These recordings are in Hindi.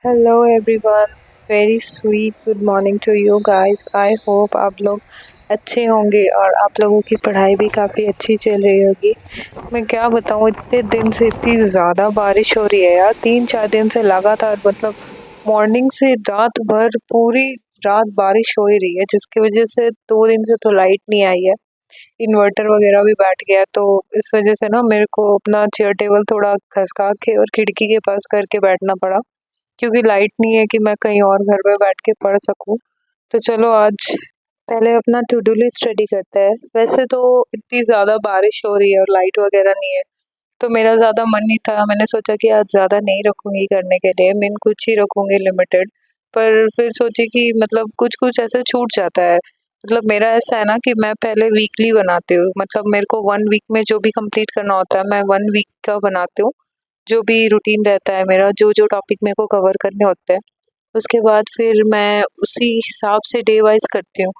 Hello everyone. Very sweet good morning to you guys. I hope आप लोग अच्छे होंगे और आप लोगों की पढ़ाई भी काफ़ी अच्छी चल रही होगी। मैं क्या बताऊँ, इतने दिन से इतनी ज़्यादा बारिश हो रही है यार, 3-4 दिन से लगातार। मतलब मॉर्निंग से रात भर पूरी रात बारिश हो ही रही है, जिसकी वजह से 2 दिन से तो लाइट नहीं आई है। इन्वर्टर वगैरह भी बैठ गया, तो इस वजह से ना मेरे को अपना चेयर टेबल थोड़ा खसका के और खिड़की के पास करके बैठना पड़ा, क्योंकि लाइट नहीं है कि मैं कहीं और घर में बैठ के पढ़ सकूं। तो चलो आज पहले अपना टू डू लिस्ट स्टडी करते हैं। वैसे तो इतनी ज़्यादा बारिश हो रही है और लाइट वगैरह नहीं है, तो मेरा ज़्यादा मन नहीं था। मैंने सोचा कि आज ज़्यादा नहीं रखूंगी करने के लिए, मैं कुछ ही रखूंगी लिमिटेड। पर फिर सोची कि मतलब कुछ कुछ ऐसे छूट जाता है। मतलब मेरा ऐसा है ना कि मैं पहले वीकली बनाती हूँ, मतलब मेरे को 1 वीक में जो भी कंप्लीट करना होता है मैं 1 वीक का बनाती हूँ। जो भी रूटीन रहता है मेरा, जो जो टॉपिक मेरे को कवर करने होते हैं, उसके बाद फिर मैं उसी हिसाब से डे वाइज करती हूँ।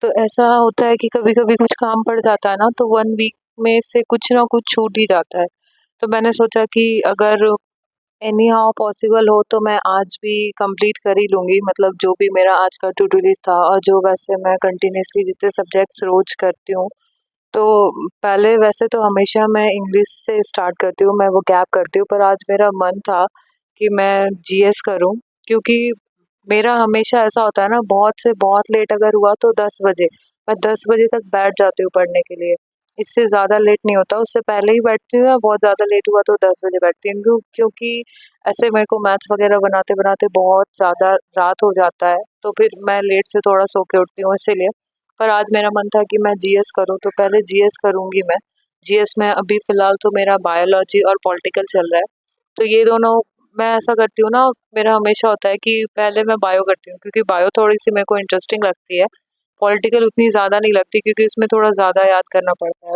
तो ऐसा होता है कि कभी कभी कुछ काम पड़ जाता है ना, तो 1 वीक में से कुछ ना कुछ छूट ही जाता है। तो मैंने सोचा कि अगर एनी हाउ पॉसिबल हो तो मैं आज भी कंप्लीट कर ही लूँगी, मतलब जो भी मेरा आज का टू डू लिस्ट था और जो वैसे मैं कंटिन्यूअसली जितने सब्जेक्ट्स रोज करती हूँ। तो पहले वैसे तो हमेशा मैं इंग्लिश से स्टार्ट करती हूँ, मैं वो गैप करती हूँ, पर आज मेरा मन था कि मैं जीएस करूँ। क्योंकि मेरा हमेशा ऐसा होता है ना, बहुत से बहुत लेट अगर हुआ तो 10 बजे, मैं 10 बजे तक बैठ जाती हूँ पढ़ने के लिए। इससे ज़्यादा लेट नहीं होता, उससे पहले ही बैठती हूँ, या बहुत ज़्यादा लेट हुआ तो 10 बजे बैठती हूँ। क्योंकि ऐसे मेरे को मैथ्स वगैरह बनाते बनाते बहुत ज़्यादा रात हो जाता है, तो फिर मैं लेट से थोड़ा सो के उठती हूँ इसीलिए। पर आज मेरा मन था कि मैं जीएस करूँ, तो पहले जीएस करूँगी मैं। जीएस में अभी फ़िलहाल तो मेरा बायोलॉजी और पॉलिटिकल चल रहा है, तो ये दोनों मैं ऐसा करती हूँ ना। मेरा हमेशा होता है कि पहले मैं बायो करती हूँ, क्योंकि बायो थोड़ी-सी मेरे को इंटरेस्टिंग लगती है। पॉलिटिकल उतनी ज़्यादा नहीं लगती, क्योंकि उसमें थोड़ा ज़्यादा याद करना पड़ता है।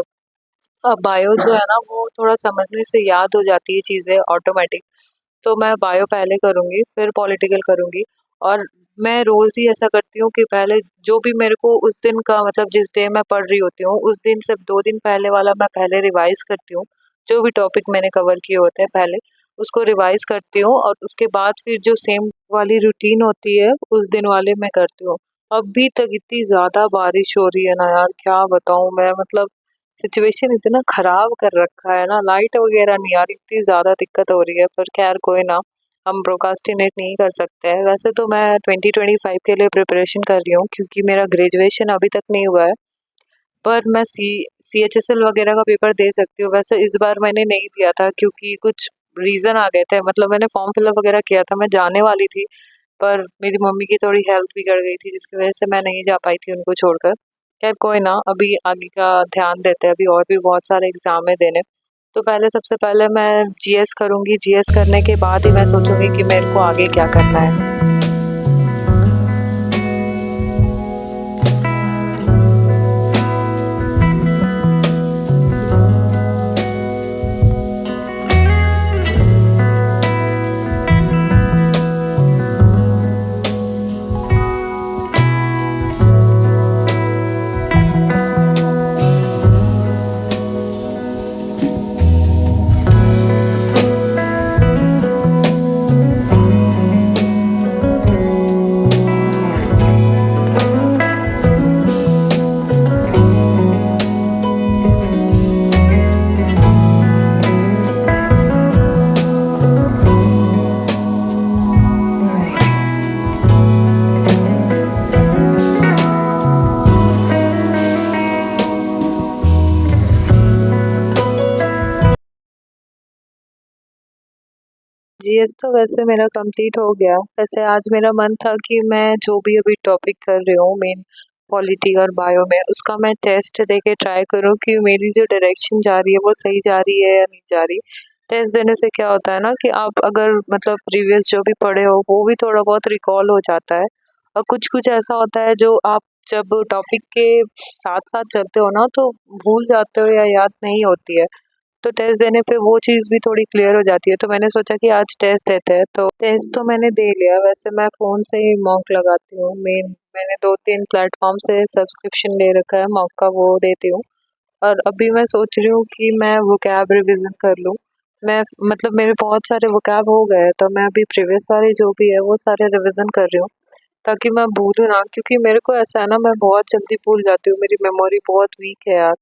अब बायो जो है ना, वो थोड़ा समझने से याद हो जाती है चीज़ें ऑटोमेटिक। तो मैं बायो पहले करूँगी, फिर पॉलिटिकल करूँगी। और मैं रोज़ ही ऐसा करती हूँ कि पहले जो भी मेरे को उस दिन का, मतलब जिस डे मैं पढ़ रही होती हूँ, उस दिन से 2 दिन पहले वाला मैं पहले रिवाइज़ करती हूँ। जो भी टॉपिक मैंने कवर किए होते हैं पहले, उसको रिवाइज़ करती हूँ, और उसके बाद फिर जो सेम वाली रूटीन होती है, उस दिन वाले मैं करती हूँ। अभी तक इतनी ज़्यादा बारिश हो रही है ना यार, क्या बताऊँ मैं। मतलब सिचुएशन इतना खराब कर रखा है ना, लाइट वगैरह नहीं आ रही, इतनी ज़्यादा दिक्कत हो रही है। पर खैर कोई ना, हम प्रोक्रास्टिनेट नहीं कर सकते हैं। वैसे तो मैं 2025 के लिए प्रिपरेशन कर रही हूँ, क्योंकि मेरा ग्रेजुएशन अभी तक नहीं हुआ है। पर मैं सीएचएसएल वगैरह का पेपर दे सकती हूँ। वैसे इस बार मैंने नहीं दिया था, क्योंकि कुछ रीज़न आ गए थे। मतलब मैंने फॉर्म फिलअप वगैरह किया था, मैं जाने वाली थी, पर मेरी मम्मी की थोड़ी हेल्थ बिगड़ गई थी, जिसकी वजह से मैं नहीं जा पाई थी उनको छोड़कर। खैर कोई ना, अभी आगे का ध्यान देते हैं, अभी और भी बहुत सारे एग्ज़ाम है देने। तो पहले सबसे पहले मैं जीएस करूँगी, जीएस करने के बाद ही मैं सोचूँगी कि मेरे को आगे क्या करना है। जीएस तो वैसे मेरा कंप्लीट हो गया। वैसे आज मेरा मन था कि मैं जो भी अभी टॉपिक कर रही हूँ मेन पॉलिटी और बायो में, उसका मैं टेस्ट दे के ट्राई करूँ कि मेरी जो डायरेक्शन जा रही है वो सही जा रही है या नहीं जा रही। टेस्ट देने से क्या होता है ना, कि आप अगर मतलब प्रीवियस जो भी पढ़े हो वो भी थोड़ा बहुत रिकॉल हो जाता है। और कुछ कुछ ऐसा होता है जो आप जब टॉपिक के साथ साथ चलते हो ना, तो भूल जाते हो या याद नहीं होती है। तो टेस्ट देने पे वो चीज़ भी थोड़ी क्लियर हो जाती है। तो मैंने सोचा कि आज टेस्ट देते हैं, तो टेस्ट तो मैंने दे लिया। वैसे मैं फ़ोन से ही मॉक लगाती हूँ। मैंने 2-3 प्लेटफ़ॉर्म से सब्सक्रिप्शन ले रखा है मॉक का, वो देती हूँ। और अभी मैं सोच रही हूँ कि मैं वोकैब रिविज़न कर लूँ। मैं मतलब मेरे बहुत सारे वोकैब हो गए, तो मैं अभी प्रीवियस वाले जो भी है वो सारे रिवीजन कर रही हूँ ताकि मैं भूलूँ ना, क्योंकि मेरे को ऐसा है ना, मैं बहुत जल्दी भूल जाती हूँ, मेरी मेमोरी बहुत वीक है यार।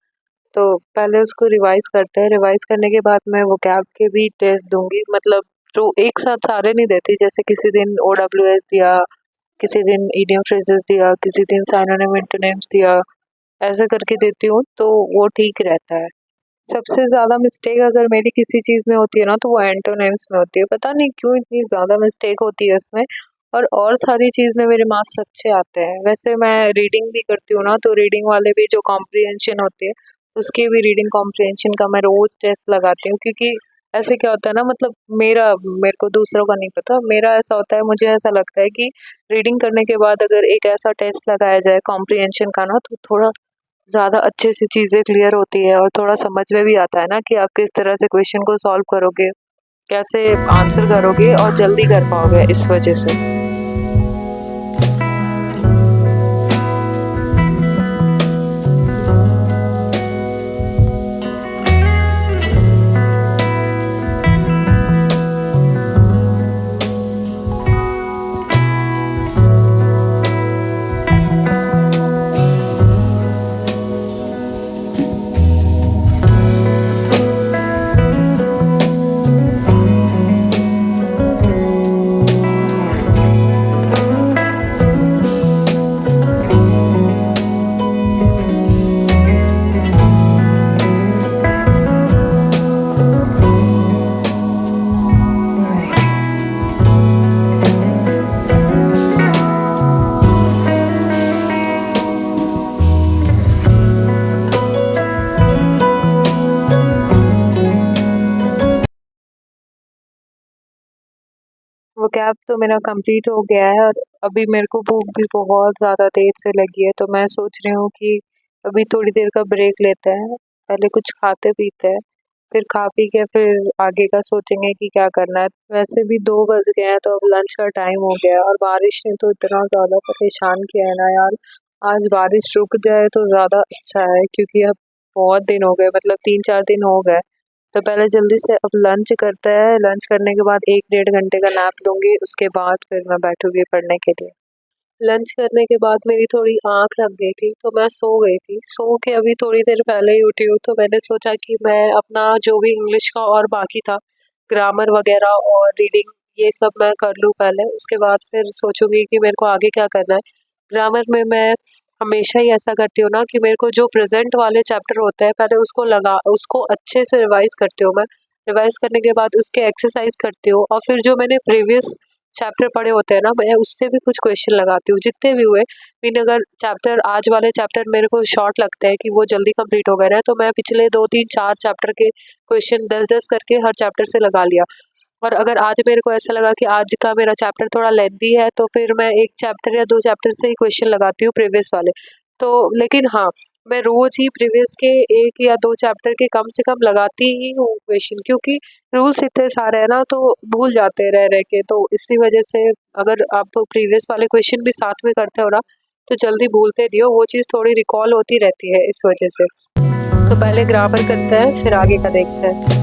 तो पहले उसको रिवाइज करते हैं, रिवाइज करने के बाद मैं वोकैब के भी टेस्ट दूंगी, मतलब जो एक साथ सारे नहीं देती, जैसे किसी दिन OWS दिया, किसी दिन इडियम फ्रेजेस दिया, किसी दिन साइनोनिम एंटोनिम्स दिया, ऐसे करके देती हूँ तो वो ठीक रहता है। सबसे ज़्यादा मिस्टेक अगर मेरी किसी चीज़ में होती है ना, तो वो एंटोनिम्स में होती है। पता नहीं क्यों इतनी ज़्यादा मिस्टेक होती है उसमें, और सारी चीज़ में मेरे मार्क्स अच्छे आते हैं। वैसे मैं रीडिंग भी करती हूँ ना, तो रीडिंग वाले भी जो कॉम्प्रिहेंशन होती है, उसकी भी रीडिंग कॉम्प्रिहेंशन का मैं रोज़ टेस्ट लगाती हूँ, क्योंकि ऐसे क्या होता है ना, मतलब मेरे को दूसरों का नहीं पता, मेरा ऐसा होता है, मुझे ऐसा लगता है कि रीडिंग करने के बाद अगर एक ऐसा टेस्ट लगाया जाए कॉम्प्रिहेंशन का ना, तो थोड़ा ज़्यादा अच्छे से चीज़ें क्लियर होती है और थोड़ा समझ में भी आता है ना कि आप किस तरह से क्वेश्चन को सॉल्व करोगे, कैसे आंसर करोगे और जल्दी कर पाओगे इस वजह से। वो कैब तो मेरा कंप्लीट हो गया है और अभी मेरे को भूख भी बहुत ज़्यादा देर से लगी है, तो मैं सोच रही हूँ कि अभी थोड़ी देर का ब्रेक लेते हैं, पहले कुछ खाते पीते हैं, फिर खा पी के फिर आगे का सोचेंगे कि क्या करना है। वैसे भी 2 बज गए हैं, तो अब लंच का टाइम हो गया है और बारिश ने तो इतना ज़्यादा परेशान किया है ना यार। आज बारिश रुक जाए तो ज़्यादा अच्छा है, क्योंकि अब बहुत दिन हो गए, मतलब 3-4 दिन हो गए। तो पहले जल्दी से अब लंच करते हैं, लंच करने के बाद 1-1.5 घंटे का नैप लूँगी, उसके बाद फिर मैं बैठूँगी पढ़ने के लिए। लंच करने के बाद मेरी थोड़ी आँख लग गई थी, तो मैं सो गई थी। सो के अभी थोड़ी देर पहले ही उठी हूँ, तो मैंने सोचा कि मैं अपना जो भी इंग्लिश का और बाकी था, ग्रामर वगैरह और रीडिंग, ये सब मैं कर लूँ पहले, उसके बाद फिर सोचूँगी कि मेरे को आगे क्या करना है। ग्रामर में मैं हमेशा ही ऐसा करती हूँ ना कि मेरे को जो प्रेज़ेंट वाले चैप्टर होते हैं, पहले उसको अच्छे से रिवाइज़ करती हूँ मैं। रिवाइज़ करने के बाद उसके एक्सरसाइज़ करती हूँ और फिर जो मैंने प्रीवियस चैप्टर पढ़े होते हैं ना, मैं उससे भी कुछ क्वेश्चन लगाती हूँ, जितने भी हुए। मीन अगर चैप्टर आज वाले चैप्टर मेरे को शॉर्ट लगते हैं कि वो जल्दी कंप्लीट हो गए ना, तो मैं पिछले 2-3-4 चैप्टर के क्वेश्चन 10-10 करके हर चैप्टर से लगा लिया। और अगर आज मेरे को ऐसा लगा कि आज का मेरा चैप्टर थोड़ा लेंथी है, तो फिर मैं 1 चैप्टर या 2 चैप्टर से ही क्वेश्चन लगाती हूँ प्रीवियस वाले। तो लेकिन हाँ, मैं रोज़ ही प्रीवियस के 1 या 2 चैप्टर के कम से कम लगाती ही हूँ क्वेश्चन, क्योंकि रूल्स इतने सारे हैं ना, तो भूल जाते हैं रह के। तो इसी वजह से अगर आप तो प्रीवियस वाले क्वेश्चन भी साथ में करते हो ना, तो जल्दी भूलते नहीं हो, वो चीज़ थोड़ी रिकॉल होती रहती है इस वजह से। तो पहले ग्रामर करते हैं, फिर आगे का देखते हैं।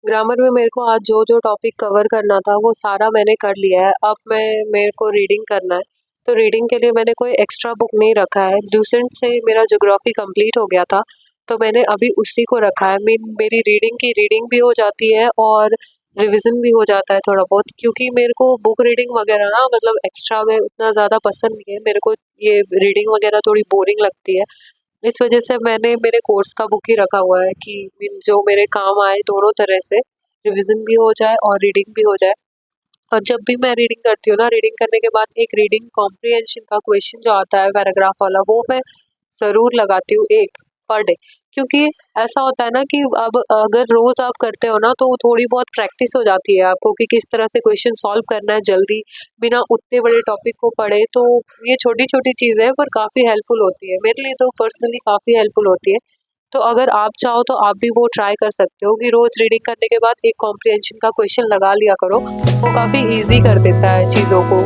ग्रामर में मेरे को आज जो-जो टॉपिक कवर करना था वो सारा मैंने कर लिया है। अब मेरे को रीडिंग करना है। तो रीडिंग के लिए मैंने कोई एक्स्ट्रा बुक नहीं रखा है। ल्यूसेंट से मेरा ज्योग्राफी कंप्लीट हो गया था, तो मैंने अभी उसी को रखा है। मेरी रीडिंग की रीडिंग भी हो जाती है और रिवीजन भी हो जाता है थोड़ा बहुत, क्योंकि मेरे को बुक रीडिंग वगैरह ना, मतलब एक्स्ट्रा में उतना ज़्यादा पसंद नहीं है। मेरे को ये रीडिंग वगैरह थोड़ी बोरिंग लगती है। इस वजह से मैंने मेरे कोर्स का बुक ही रखा हुआ है कि जो मेरे काम आए दोनों तरह से, रिवीजन भी हो जाए और रीडिंग भी हो जाए। और जब भी मैं रीडिंग करती हूँ ना, रीडिंग करने के बाद एक रीडिंग कॉम्प्रिहेंशन का क्वेश्चन जो आता है पैराग्राफ वाला, वो मैं ज़रूर लगाती हूँ एक। Per day. क्योंकि ऐसा होता है ना कि अब अगर रोज आप करते हो ना तो थोड़ी बहुत प्रैक्टिस हो जाती है आपको कि किस तरह से क्वेश्चन सॉल्व करना है जल्दी, बिना उतने बड़े टॉपिक को पढ़े। तो ये छोटी छोटी चीज़ें हैं पर काफ़ी हेल्पफुल होती है, मेरे लिए तो पर्सनली काफ़ी हेल्पफुल होती है। तो अगर आप चाहो तो आप भी वो ट्राई कर सकते हो कि रोज रीडिंग करने के बाद एक कॉम्प्रिहेंशन का क्वेश्चन लगा लिया करो, वो काफ़ी ईजी कर देता है चीज़ों को।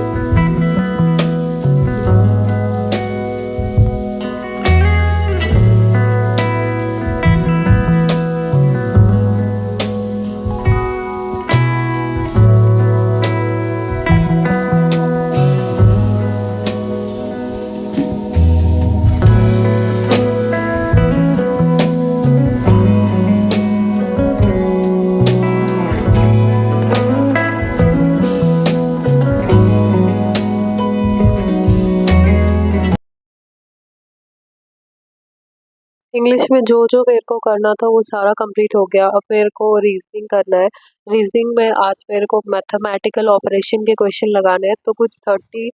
इंग्लिश में जो मेरे को करना था वो सारा कंप्लीट हो गया। अब मेरे को रीजनिंग करना है। रीजनिंग में आज मेरे को मैथमेटिकल ऑपरेशन के क्वेश्चन लगाने हैं, तो कुछ 30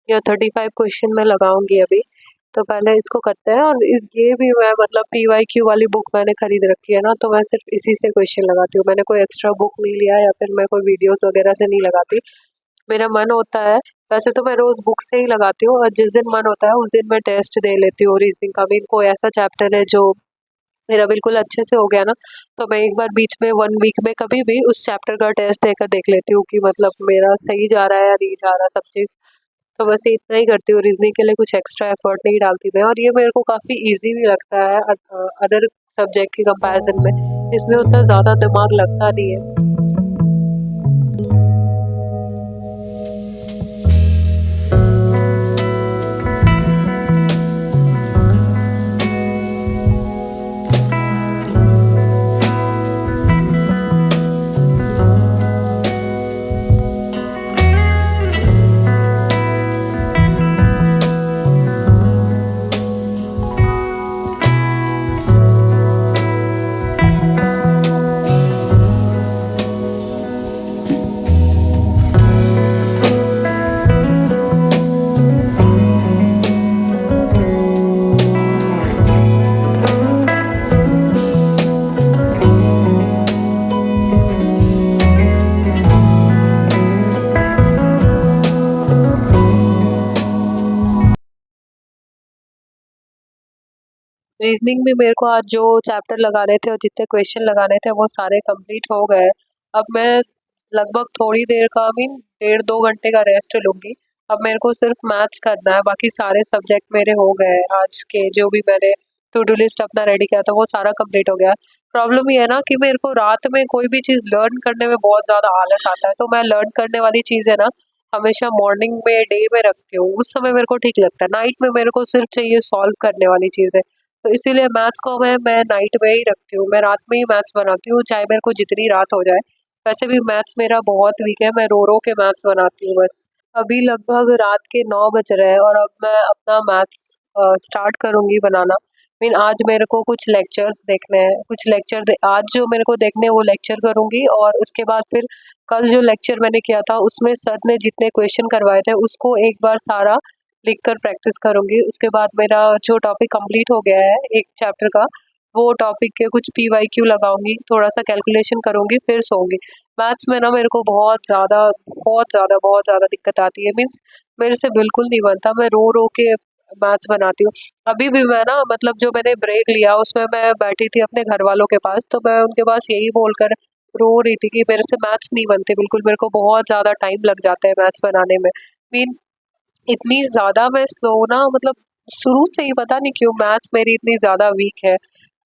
या 35 क्वेश्चन मैं लगाऊंगी अभी। तो पहले इसको करते हैं। और ये भी मैं मतलब PYQ वाली बुक मैंने खरीद रखी है ना, तो मैं सिर्फ इसी से क्वेश्चन लगाती हूँ। मैंने कोई एक्स्ट्रा बुक नहीं लिया या फिर मैं कोई वीडियोस वगैरह से नहीं लगाती। मेरा मन होता है, वैसे तो मैं रोज बुक से ही लगाती हूँ, और जिस दिन मन होता है उस दिन मैं टेस्ट दे लेती हूँ रीजनिंग का भी। कोई ऐसा चैप्टर है जो मेरा बिल्कुल अच्छे से हो गया ना, तो मैं एक बार बीच में 1 वीक में कभी भी उस चैप्टर का टेस्ट देकर देख लेती हूँ कि मतलब मेरा सही जा रहा है या नहीं जा रहा सब चीज़। तो बस इतना ही करती हूँ, रीजनिंग के लिए कुछ एक्स्ट्रा एफर्ट नहीं डालती मैं। और ये मेरे को काफ़ी इजी भी लगता है अदर सब्जेक्ट के कंपैरिजन में। इसमें उतना ज़्यादा दिमाग लगता नहीं है। रीजनिंग में मेरे को आज जो चैप्टर लगाने थे और जितने क्वेश्चन लगाने थे वो सारे कंप्लीट हो गए। अब मैं लगभग थोड़ी देर का, मीन 1.5-2 घंटे का रेस्ट लूँगी। अब मेरे को सिर्फ मैथ्स करना है, बाकी सारे सब्जेक्ट मेरे हो गए हैं। आज के जो भी मैंने टू डू लिस्ट अपना रेडी किया था वो सारा कंप्लीट हो गया। प्रॉब्लम ये है ना कि मेरे को रात में कोई भी चीज़ लर्न करने में बहुत ज़्यादा आलस आता है, तो मैं लर्न करने वाली चीज़ है ना हमेशा मॉर्निंग में, डे में रखती हूँ, उस समय मेरे को ठीक लगता है। नाइट में मेरे को सिर्फ चाहिए सॉल्व करने वाली चीज़ है। तो इसीलिए मैथ्स को मैं नाइट में ही रखती हूँ, मैं रात में ही मैथ्स बनाती हूँ, चाहे मेरे को जितनी रात हो जाए। वैसे भी मैथ्स मेरा बहुत वीक है, मैं रो रो के मैथ्स बनाती हूँ बस। अभी लगभग रात के 9 बज रहे हैं और अब मैं अपना मैथ्स स्टार्ट करूँगी बनाना। मीन आज मेरे को कुछ लेक्चर्स देखने हैं, कुछ आज जो मेरे को देखने हैं वो लेक्चर करूँगी, और उसके बाद फिर कल जो लेक्चर मैंने किया था उसमें सर ने जितने क्वेश्चन करवाए थे उसको एक बार सारा लिख कर प्रैक्टिस करूँगी। उसके बाद मेरा जो टॉपिक कंप्लीट हो गया है एक चैप्टर का, वो टॉपिक के कुछ PYQ लगाऊंगी, थोड़ा सा कैलकुलेशन करूँगी, फिर सोऊंगी। मैथ्स में ना मेरे को बहुत ज़्यादा दिक्कत आती है। मीन्स मेरे से बिल्कुल नहीं बनता, मैं रो रो के मैथ्स बनाती हूँ। अभी भी मैं ना मतलब जो मैंने ब्रेक लिया उसमें मैं बैठी थी अपने घर वालों के पास, तो मैं उनके पास यही बोलकर रो रही थी कि मेरे से मैथ्स नहीं बनते बिल्कुल, मेरे को बहुत ज़्यादा टाइम लग जाता है मैथ्स बनाने में। मीन इतनी ज़्यादा मैं स्लो ना, मतलब शुरू से ही पता नहीं क्यों मैथ्स मेरी इतनी ज़्यादा वीक है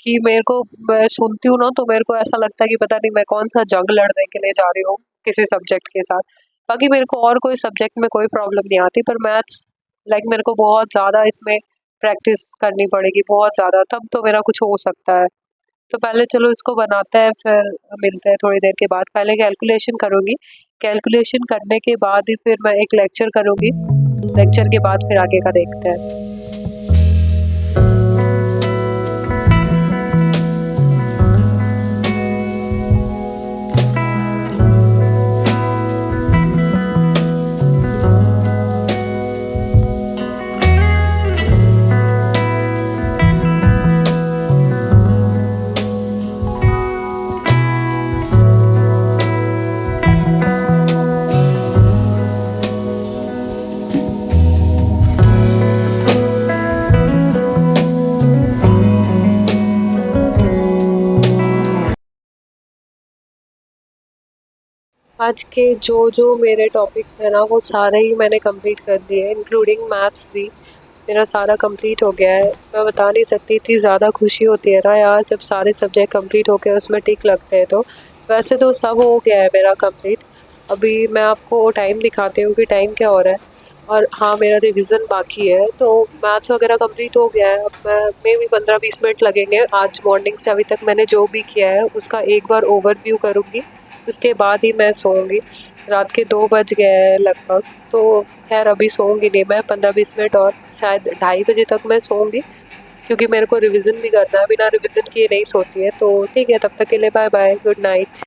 कि मेरे को, मैं सुनती हूँ ना तो मेरे को ऐसा लगता है कि पता नहीं मैं कौन सा जंग लड़ने के लिए जा रही हूँ किसी सब्जेक्ट के साथ। बाकी मेरे को और कोई सब्जेक्ट में कोई प्रॉब्लम नहीं आती, पर मैथ्स लाइक मेरे को बहुत ज़्यादा इसमें प्रैक्टिस करनी पड़ेगी, बहुत ज़्यादा, तब तो मेरा कुछ हो सकता है। तो पहले चलो इसको बनाते हैं, फिर मिलते हैं थोड़ी देर के बाद। पहले कैलकुलेशन करूँगी, कैलकुलेशन करने के बाद ही फिर मैं एक लेक्चर करूँगी, लेक्चर के बाद फिर आगे का देखते हैं। आज के जो जो मेरे टॉपिक थे ना वो सारे ही मैंने कंप्लीट कर दिए, इंक्लूडिंग मैथ्स भी। मेरा सारा कंप्लीट हो गया है। मैं बता नहीं सकती, इतनी ज़्यादा खुशी होती है ना यार जब सारे सब्जेक्ट कंप्लीट होके उसमें टिक लगते हैं तो। वैसे तो सब हो गया है मेरा कंप्लीट। अभी मैं आपको टाइम दिखाती हूँ कि टाइम क्या हो रहा है। और हाँ, मेरा रिवीजन बाकी है, तो मैथ्स वगैरह कंप्लीट हो गया है। अब मैं मे भी 15-20 मिनट लगेंगे। आज मॉर्निंग से अभी तक मैंने जो भी किया है उसका एक बार ओवरव्यू करूँगी, उसके बाद ही मैं सोऊंगी। रात के 2 बज गए हैं लगभग, तो खैर अभी सोऊंगी नहीं मैं। 15-20 मिनट और, शायद 2:30 बजे तक मैं सोऊंगी, क्योंकि मेरे को रिवीजन भी करना है। बिना रिवीजन किए नहीं सोती है। तो ठीक है, तब तक के लिए बाय बाय, गुड नाइट।